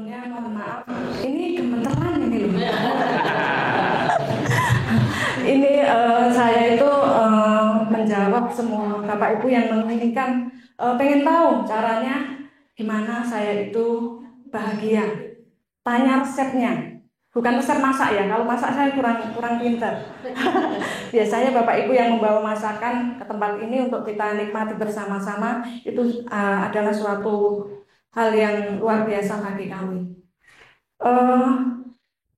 Sebelumnya mohon maaf, ini gemeteran ini loh. Ini saya itu menjawab semua Bapak Ibu yang menginginkan pengen tahu caranya gimana saya itu bahagia. Tanya resepnya, bukan resep masak ya. Kalau masak saya kurang pintar. Biasanya Bapak Ibu yang membawa masakan ke tempat ini untuk kita nikmati bersama-sama itu adalah suatu hal yang luar biasa bagi kami.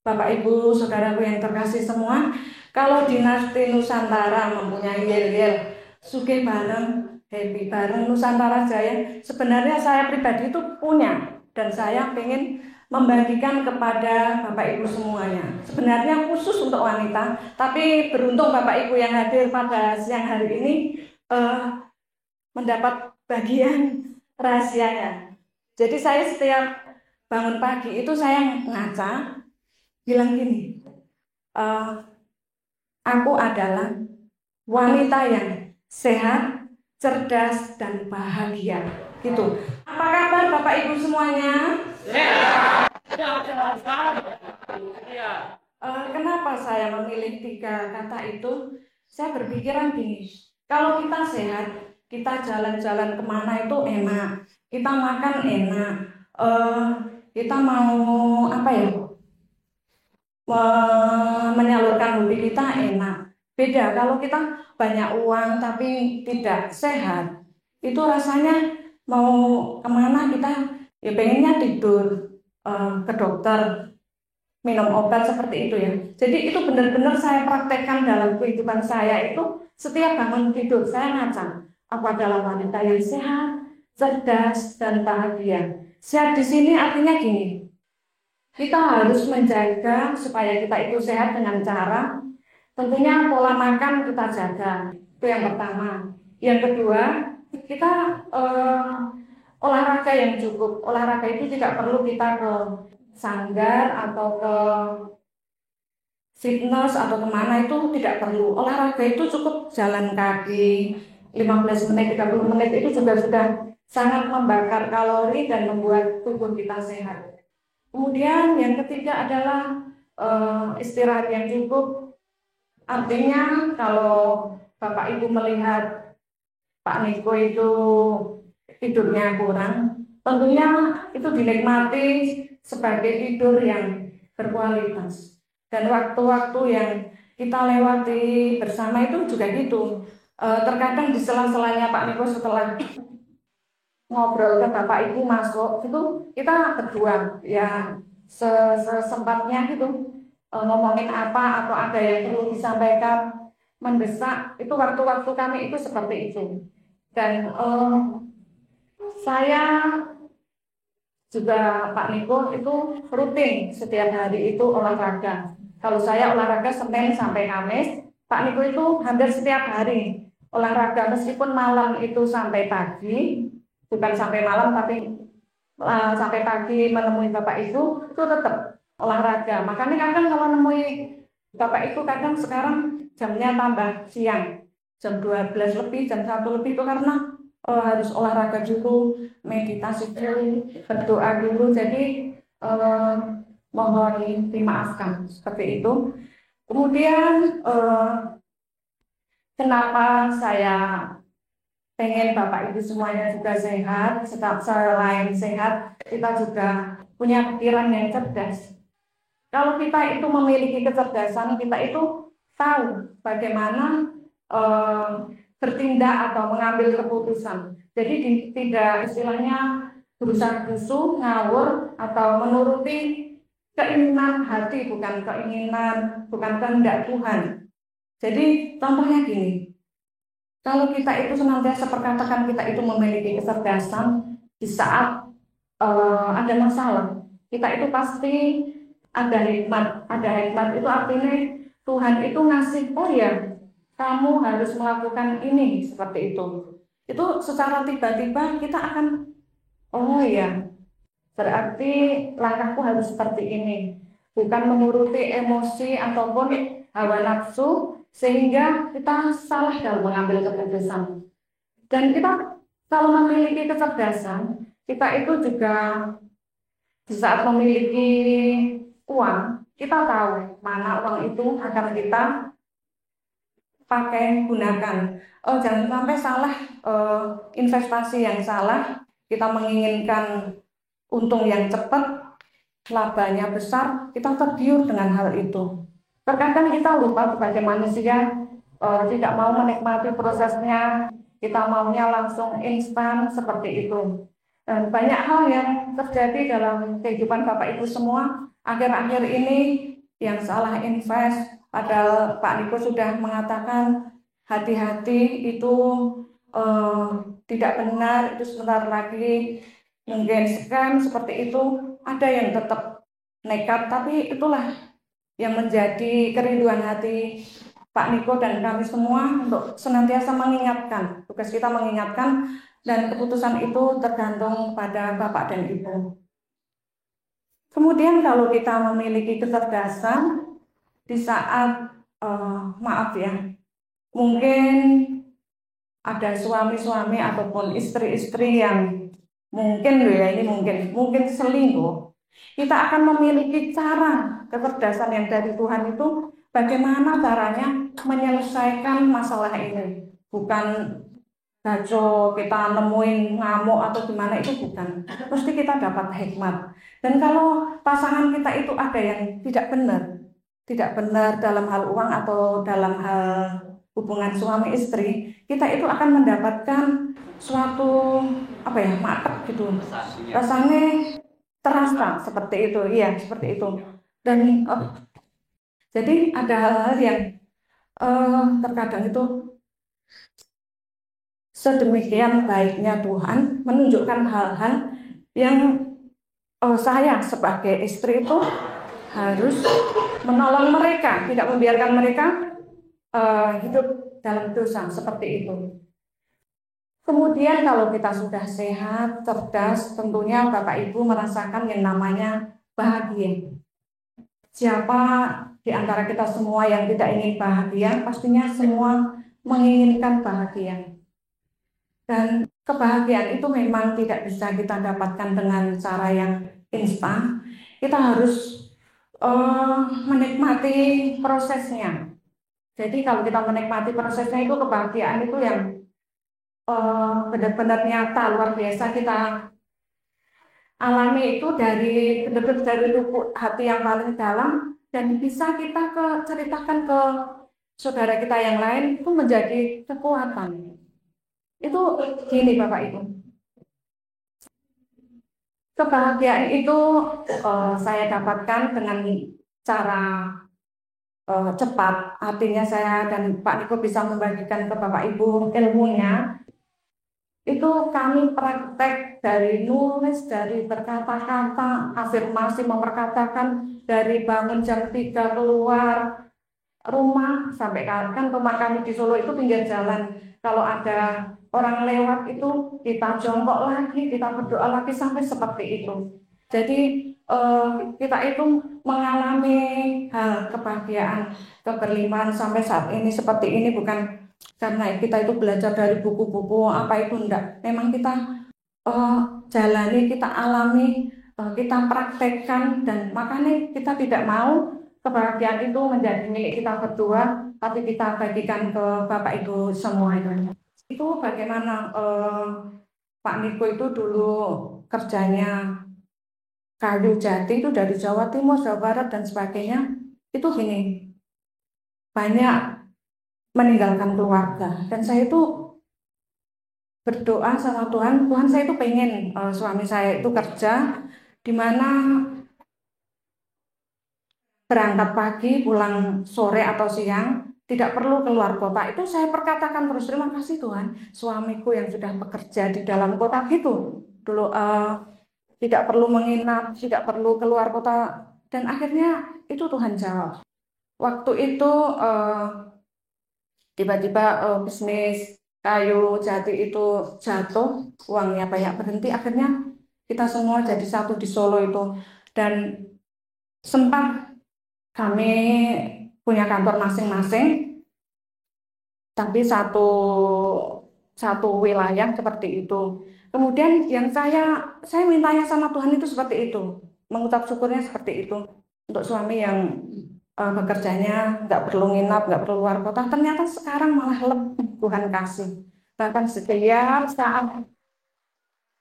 Bapak Ibu saudaraku yang terkasih semua, kalau dinasti Nusantara mempunyai yel-yel sugih bareng, happy bareng Nusantara Jaya, sebenarnya saya pribadi itu punya dan saya ingin membagikan kepada Bapak Ibu semuanya. Sebenarnya khusus untuk wanita, tapi beruntung Bapak Ibu yang hadir pada siang hari ini mendapat bagian rahasianya. Jadi saya setiap bangun pagi itu saya ngaca bilang gini, aku adalah wanita yang sehat, cerdas, dan bahagia. Gitu. Apa kabar Bapak Ibu semuanya? Kenapa saya memilih 3 kata itu? Saya berpikiran gini, kalau kita sehat, kita jalan-jalan kemana itu enak, kita makan enak, kita mau apa ya? Menyalurkan hobi kita enak. Beda kalau kita banyak uang tapi tidak sehat, itu rasanya mau kemana kita ya pengennya tidur, ke dokter, minum obat seperti itu ya. Jadi itu benar-benar saya praktekkan dalam kehidupan saya itu setiap bangun tidur saya ngaca, aku adalah wanita yang sehat, cerdas, dan bahagia. Sehat di sini artinya gini. Kita harus menjaga supaya kita itu sehat dengan cara tentunya pola makan kita jaga. Itu yang pertama. Yang kedua, kita olahraga yang cukup. Olahraga itu tidak perlu kita ke sanggar atau ke fitness atau kemana itu tidak perlu. Olahraga itu cukup jalan kaki 15 menit, 30 menit itu juga sudah sangat membakar kalori dan membuat tubuh kita sehat. Kemudian yang ketiga adalah istirahat yang cukup. Artinya kalau Bapak Ibu melihat Pak Niko itu tidurnya kurang, tentunya itu dinikmati sebagai tidur yang berkualitas. Dan waktu-waktu yang kita lewati bersama itu juga gitu. Terkadang di sela-selanya Pak Niko setelah ngobrol ke Bapak Ibu masuk itu kita berdua ya sesempatnya gitu ngomongin apa atau ada yang perlu disampaikan mendesak itu waktu-waktu kami itu seperti itu. Dan saya juga Pak Niko itu rutin setiap hari itu olahraga. Kalau saya olahraga Senin sampai Kamis, Pak Niko itu hampir setiap hari olahraga meskipun malam itu sampai pagi. Bukan sampai malam tapi sampai pagi menemui Bapak itu tetap olahraga. Makanya kadang kalau menemui Bapak itu kadang sekarang jamnya tambah siang, jam 12 lebih, jam 1 lebih itu karena harus olahraga dulu, meditasi dulu, berdoa dulu. Jadi mohon dimaafkan seperti itu. Kemudian kenapa saya pengen Bapak Ibu semuanya juga sehat, selain sehat, kita juga punya pikiran yang cerdas. Kalau kita itu memiliki kecerdasan, kita itu tahu bagaimana bertindak atau mengambil keputusan. Jadi tidak istilahnya berusaha-gerusu, ngawur, atau menuruti keinginan hati, bukan kehendak Tuhan. Jadi contohnya gini, kalau kita itu senantiasa perkatakan kita itu memiliki kecerdasan di saat ada masalah, kita itu pasti ada hikmat. Ada hikmat itu artinya Tuhan itu ngasih, oh ya, kamu harus melakukan ini seperti itu. Itu secara tiba-tiba kita akan, oh ya, berarti langkahku harus seperti ini. Bukan menuruti emosi ataupun hawa nafsu sehingga kita salah dalam mengambil keputusan. Dan kita kalau memiliki kecerdasan, kita itu juga Di saat memiliki uang, kita tahu mana uang itu akan kita pakai gunakan. Jangan sampai salah, investasi yang salah. Kita menginginkan untung yang cepat, labanya besar, kita tergiur dengan hal itu. Terkadang kita lupa sebagai manusia, tidak mau menikmati prosesnya, kita maunya langsung instan seperti itu. Dan banyak hal yang terjadi dalam kehidupan Bapak Ibu semua akhir-akhir ini yang salah invest, padahal Pak Niko sudah mengatakan hati-hati itu eh, tidak benar, itu sebentar lagi mungkin scam seperti itu. Ada yang tetap nekat, tapi itulah yang menjadi kerinduan hati Pak Niko dan kami semua untuk senantiasa mengingatkan. Tugas kita mengingatkan, dan keputusan itu tergantung pada Bapak dan Ibu. Kemudian kalau kita memiliki kecerdasan di saat maaf ya, mungkin ada suami-suami ataupun istri-istri yang mungkin ya, ini mungkin selingkuh. Kita akan memiliki cara kecerdasan yang dari Tuhan itu, bagaimana caranya menyelesaikan masalah ini. Bukan gajo kita nemuin ngamuk atau gimana, itu bukan. Pasti kita dapat hikmat. Dan kalau pasangan kita itu ada yang tidak benar dalam hal uang atau dalam hal hubungan suami istri, kita itu akan mendapatkan suatu apa ya, matek gitu. Rasanya terasa seperti itu, iya seperti itu. Dan jadi ada hal-hal yang terkadang itu sedemikian baiknya Tuhan menunjukkan hal-hal yang saya sebagai istri itu harus menolong mereka, tidak membiarkan mereka hidup dalam dosa seperti itu. Kemudian kalau kita sudah sehat, cerdas, tentunya Bapak Ibu merasakan yang namanya bahagia. Siapa di antara kita semua yang tidak ingin bahagia? Pastinya semua menginginkan bahagia. Dan kebahagiaan itu memang tidak bisa kita dapatkan dengan cara yang instan. Kita harus menikmati prosesnya. Jadi kalau kita menikmati prosesnya itu, kebahagiaan itu yang benar-benar nyata, luar biasa kita alami itu dari benar-benar dari lubuk hati yang paling dalam, dan bisa kita ceritakan ke saudara kita yang lain, itu menjadi kekuatan. Itu gini Bapak Ibu, kebahagiaan itu saya dapatkan dengan cara cepat. Artinya saya dan Pak Niko bisa membagikan ke Bapak Ibu ilmunya. Itu kami praktek dari nulis, dari berkata-kata, afirmasi, memperkatakan, dari bangun jam 3 keluar rumah, sampai kan rumah kami di Solo itu pinggir jalan. Kalau ada orang lewat itu kita jongkok lagi, kita berdoa lagi, sampai seperti itu. Jadi kita itu mengalami hal kebahagiaan, keberlimpahan sampai saat ini seperti ini bukan karena kita itu belajar dari buku-buku apa itu, enggak. Memang kita jalani, kita alami, kita praktekkan, dan makanya kita tidak mau kebahagiaan itu menjadi milik kita berdua, tapi kita bagikan ke Bapak Ibu semua itu. Itu bagaimana Pak Niko itu dulu kerjanya kayu jati itu dari Jawa Timur, Jawa Barat dan sebagainya. Itu gini, banyak meninggalkan keluarga, dan saya itu berdoa sama Tuhan, Tuhan saya itu pengen suami saya itu kerja di mana berangkat pagi, pulang sore atau siang, tidak perlu keluar kota. Itu saya perkatakan terus, terima kasih Tuhan, suamiku yang sudah bekerja di dalam kota gitu dulu, tidak perlu menginap, tidak perlu keluar kota, dan akhirnya itu Tuhan jawab. Waktu itu tiba-tiba bisnis kayu jati itu jatuh, uangnya banyak berhenti, akhirnya kita semua jadi satu di Solo itu. Dan sempat kami punya kantor masing-masing, tapi satu wilayah seperti itu. Kemudian yang saya mintanya sama Tuhan itu seperti itu. mengucap syukurnya seperti itu. Untuk suami yang bekerjanya nggak perlu nginap, nggak perlu luar kota, ternyata sekarang malah lebih Tuhan kasih. Bahkan setiap saat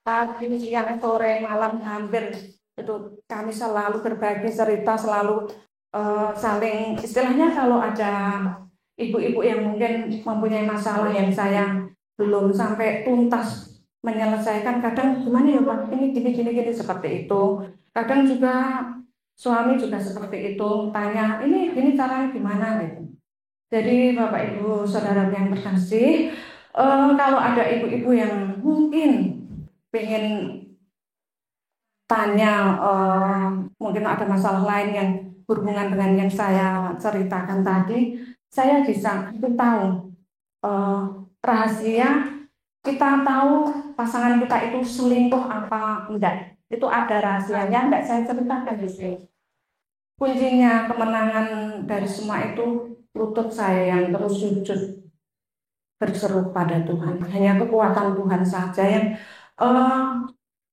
pagi, siang, sore, malam hampir itu kami selalu berbagi cerita, selalu saling istilahnya kalau ada ibu-ibu yang mungkin mempunyai masalah yang saya belum sampai tuntas menyelesaikan, kadang gimana ya Pak, ini gini seperti itu. Kadang juga suami juga seperti itu, tanya ini caranya gimana gitu. Jadi Bapak Ibu Saudara yang terkasih, kalau ada ibu-ibu yang mungkin pengen tanya, mungkin ada masalah lain yang berhubungan dengan yang saya ceritakan tadi, saya bisa tahu eh, rahasia, kita tahu pasangan kita itu selingkuh apa enggak. Itu ada rahasianya, enggak saya ceritakan di sini. Kuncinya kemenangan dari semua itu lutut saya yang terus sujud berseru pada Tuhan. Hanya kekuatan Tuhan saja yang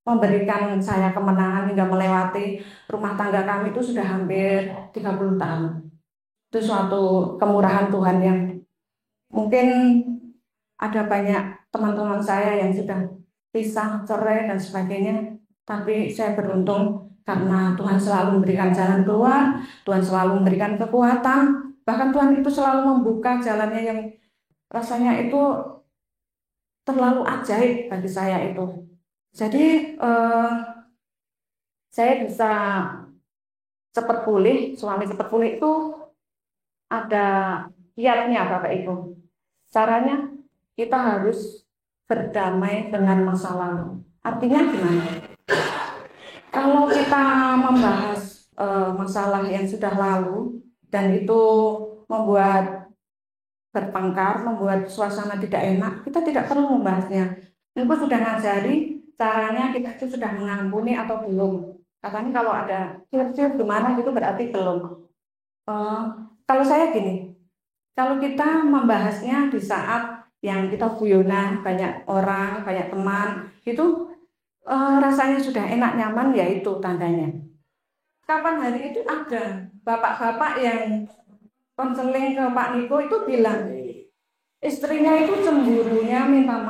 memberikan saya kemenangan hingga melewati rumah tangga kami itu sudah hampir 30 tahun. Itu suatu kemurahan Tuhan yang mungkin ada banyak teman-teman saya yang sudah pisah, cerai, dan sebagainya. Tapi saya beruntung karena Tuhan selalu memberikan jalan keluar, Tuhan selalu memberikan kekuatan, bahkan Tuhan itu selalu membuka jalannya yang rasanya itu terlalu ajaib bagi saya itu. Jadi saya bisa cepat pulih, suami cepat pulih itu ada kiatnya Bapak Ibu. Caranya kita harus berdamai dengan masa lalu. Artinya gimana? Kalau kita membahas masalah yang sudah lalu dan itu membuat bertengkar, membuat suasana tidak enak, kita tidak perlu membahasnya. Ibu sudah ngajari caranya kita itu sudah mengampuni atau belum. Katanya kalau ada cir-cir gimana itu berarti belum. Kalau saya gini, kalau kita membahasnya di saat yang kita guyonan, banyak orang, banyak teman, itu rasanya sudah enak nyaman, ya itu tandanya. Kapan hari itu ada bapak-bapak yang konseling ke Pak Niko itu bilang istrinya itu cemburunya minta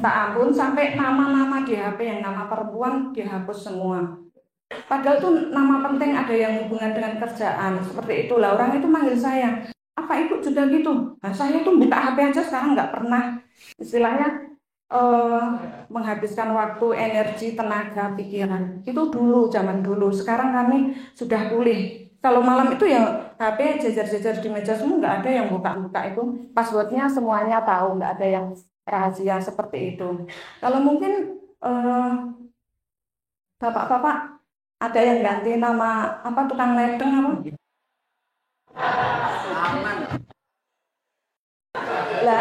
ampun sampai nama-nama di HP yang nama perempuan dihapus semua. Padahal itu nama penting ada yang hubungan dengan kerjaan seperti itulah, orang itu manggil saya. Apa ibu juga gitu? Nah, saya tuh buka HP aja sekarang nggak pernah istilahnya menghabiskan waktu, energi, tenaga, pikiran. Itu dulu, zaman dulu. Sekarang kami sudah pulih. Kalau malam itu ya HP jajar-jajar di meja semua, nggak ada yang buka-buka itu. Passwordnya semuanya tahu, nggak ada yang rahasia seperti itu. Kalau mungkin bapak-bapak ada yang ganti nama apa tukang ledeng apa? Lah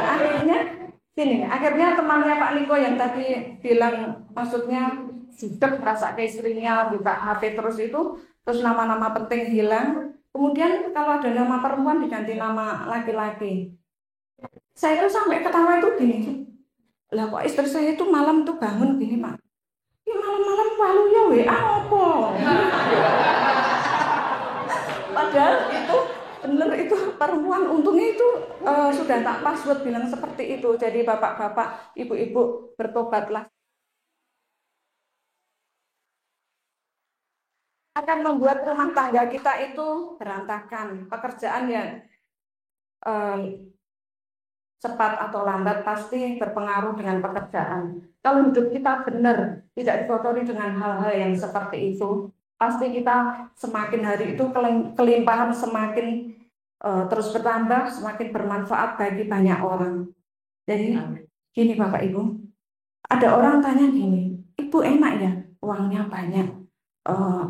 akhirnya temannya Pak Niko yang tadi bilang maksudnya sudah merasa ke istrinya buka HP terus nama-nama penting hilang. Kemudian kalau ada nama perempuan diganti nama laki-laki. Saya tuh sampai ketawa itu gini. Lah kok istri saya itu malam tuh bangun gini Pak. Ini malam-malam palu ya WA apa? Padahal itu bener itu perempuan, untungnya itu sudah tak password bilang seperti itu. Jadi bapak-bapak, ibu-ibu bertobatlah. Akan membuat rumah tangga kita itu berantakan. Pekerjaan yang cepat atau lambat pasti berpengaruh dengan pekerjaan. Kalau hidup kita benar, tidak dikotori dengan hal-hal yang seperti itu, pasti kita semakin hari itu kelimpahan semakin terus bertambah, semakin bermanfaat bagi banyak orang. Jadi gini Bapak Ibu, ada orang tanya gini, Ibu enak ya, uangnya banyak,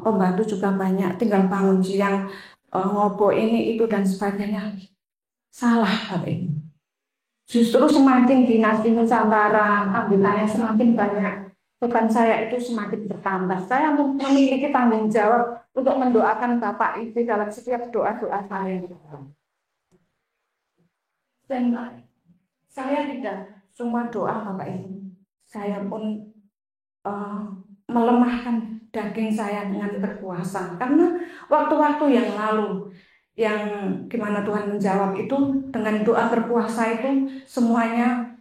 pembantu juga banyak, tinggal bangun siang, ngobo ini itu dan sebagainya. Salah Bapak Ibu. Justru semakin dinasti Nusantara anggotanya semakin banyak, beban saya itu semakin bertambah. Saya memiliki tanggung jawab untuk mendoakan Bapak Ibu dalam setiap doa-doa saya. Dan saya tidak cuma doa Bapak Ibu, saya pun melemahkan daging saya dengan berpuasa. Karena waktu-waktu yang lalu, yang gimana Tuhan menjawab itu dengan doa berpuasa itu semuanya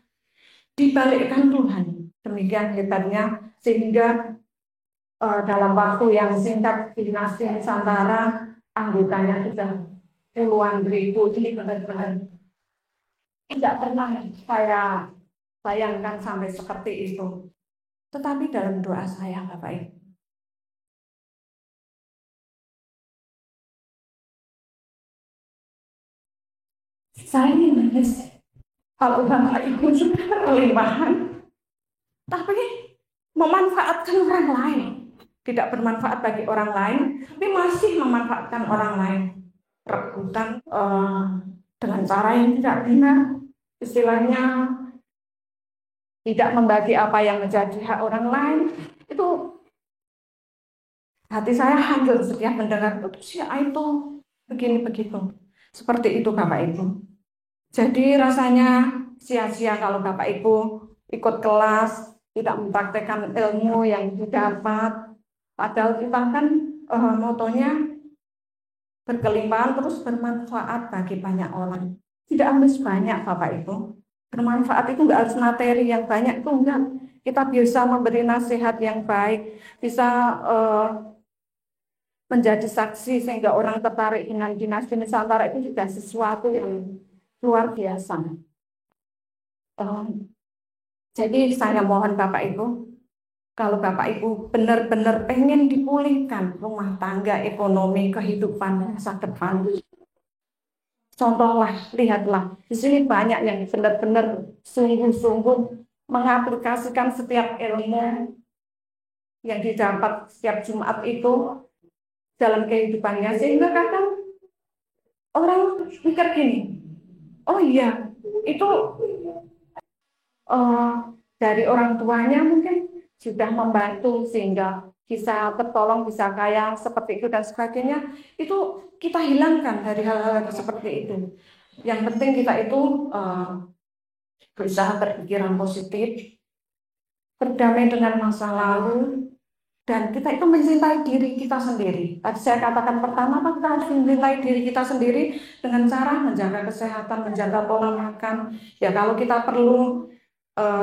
dibalikkan Tuhan. Demikian hebatnya sehingga dalam waktu yang singkat dinasti Nusantara anggotanya sudah puluhan ribu. Ini benar-benar tidak pernah saya bayangkan sampai seperti itu. Tetapi dalam doa saya, Bapak Ibu, saya nangis kalau Bapak Ibu sudah kelimpahan, tapi memanfaatkan orang lain, tidak bermanfaat bagi orang lain, tapi masih memanfaatkan orang lain, rebutan dengan cara yang tidak benar, istilahnya tidak membagi apa yang menjadi hak orang lain. Itu hati saya hancur setiap mendengar itu begini begitu. Seperti itu Bapak Ibu. Jadi rasanya sia-sia kalau Bapak Ibu ikut kelas, tidak mempraktekkan ilmu yang didapat. Padahal kita kan motonya berkelimpahan terus bermanfaat bagi banyak orang. Tidak harus banyak Bapak Ibu. Bermanfaat itu enggak harus materi yang banyak, itu enggak. Kita bisa memberi nasihat yang baik, bisa menjadi saksi sehingga orang tertarik dengan dinasti Nusantara itu juga sesuatu yang luar biasa. Jadi saya mohon Bapak Ibu, kalau Bapak Ibu benar-benar pengen dipulihkan rumah tangga, ekonomi, kehidupan masa depan, contohlah, lihatlah, di sini banyak yang benar-benar sungguh-sungguh mengaplikasikan setiap ilmu yang didapat setiap Jumat itu dalam kehidupannya, sehingga kadang orang mikir gini, oh iya, itu dari orang tuanya mungkin sudah membantu sehingga bisa tertolong, bisa kaya seperti itu dan sebagainya. Itu kita hilangkan dari hal-hal seperti itu. Yang penting kita itu berusaha berpikiran positif, berdamai dengan masa lalu, dan kita itu mencintai diri kita sendiri. Tadi saya katakan pertama, kita harus mencintai diri kita sendiri dengan cara menjaga kesehatan, menjaga pola makan. Ya kalau kita perlu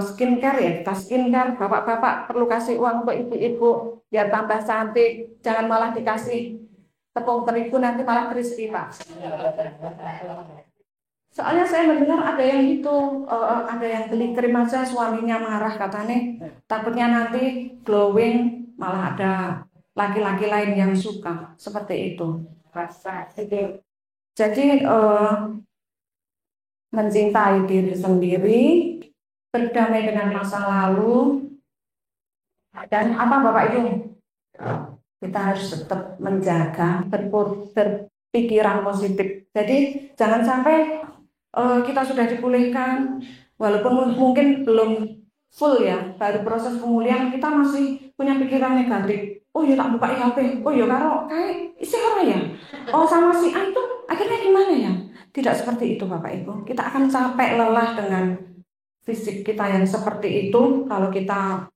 skincare ya kita skincare, bapak-bapak perlu kasih uang untuk ibu-ibu biar tambah cantik, jangan malah dikasih tepung terigu nanti malah crispy Pak. Soalnya saya mendengar ada yang itu, ada yang beli krim aja suaminya marah katanya, takutnya nanti glowing malah ada laki-laki lain yang suka, seperti itu. Jadi mencintai diri sendiri, berdamai dengan masa lalu, dan apa Bapak Ibu? Kita harus tetap menjaga berpikiran positif. Jadi jangan sampai kita sudah dipulihkan, walaupun mungkin belum full ya, baru proses pemulihan kita masih punya pikiran negatif. Oh ya tak buka HP, oh ya karo kayak isi apa ya? Oh sama si A itu akhirnya gimana ya? Tidak seperti itu Bapak Ibu. Kita akan capek lelah dengan fisik kita yang seperti itu. Kalau kita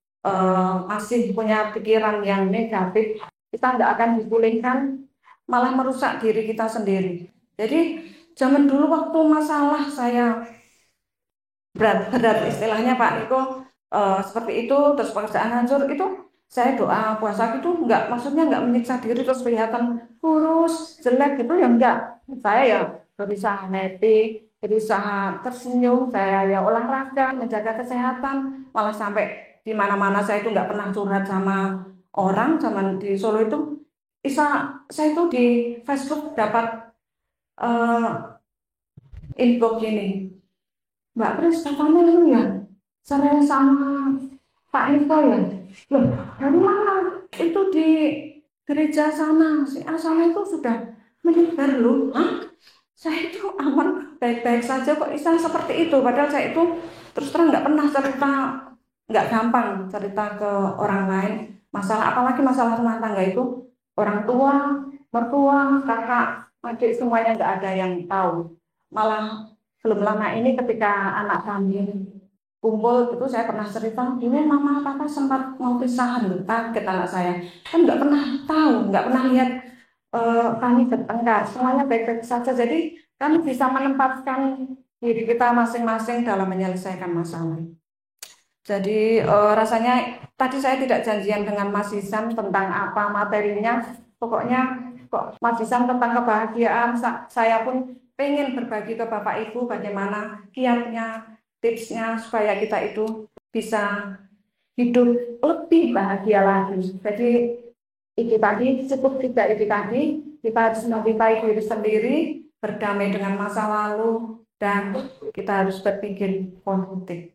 masih punya pikiran yang negatif, kita tidak akan dipulihkan, malah merusak diri kita sendiri. Jadi zaman dulu waktu masalah saya berat istilahnya Pak Niko seperti itu, terus pekerjaan hancur itu, saya doa puasa itu maksudnya enggak menyiksa diri terus kelihatan kurus jelek gitu ya enggak. Saya ya berusaha happy, berusaha tersenyum, saya ya olahraga, menjaga kesehatan, malah sampai di mana-mana saya itu enggak pernah curhat sama orang. Zaman di Solo itu saya itu di Facebook dapat inbox gini, Mbak Pris katanya lu ya cerai sama Pak Niko ya. Loh, dari mana? Itu di gereja sana, si A sana itu sudah menyebar loh. Hah? Saya itu aman, baik-baik saja kok Isa seperti itu. Padahal saya itu terus terang nggak pernah cerita, nggak gampang cerita ke orang lain. Masalah apalagi masalah rumah tangga itu, orang tua, mertua, kakak, adik semuanya nggak ada yang tahu. Malah belum lama ini ketika anak hamil, kumpul itu saya pernah cerita, ini mama papa sempat mau pisahan loh, kaget anak saya. Kan nggak pernah tahu, nggak pernah lihat kami bertengkar, semuanya baik-baik saja. Jadi kami bisa menempatkan diri kita masing-masing dalam menyelesaikan masalah. Jadi rasanya tadi saya tidak janjian dengan Mas Isan tentang apa materinya, pokoknya kok Mas Isan tentang kebahagiaan, saya pun pengen berbagi ke Bapak Ibu bagaimana kiatnya, tipsnya supaya kita itu bisa hidup lebih bahagia lagi. Jadi itu tadi cukup tidak itu tadi, kita harus motivasi diri sendiri, berdamai dengan masa lalu, dan kita harus berpikir positif.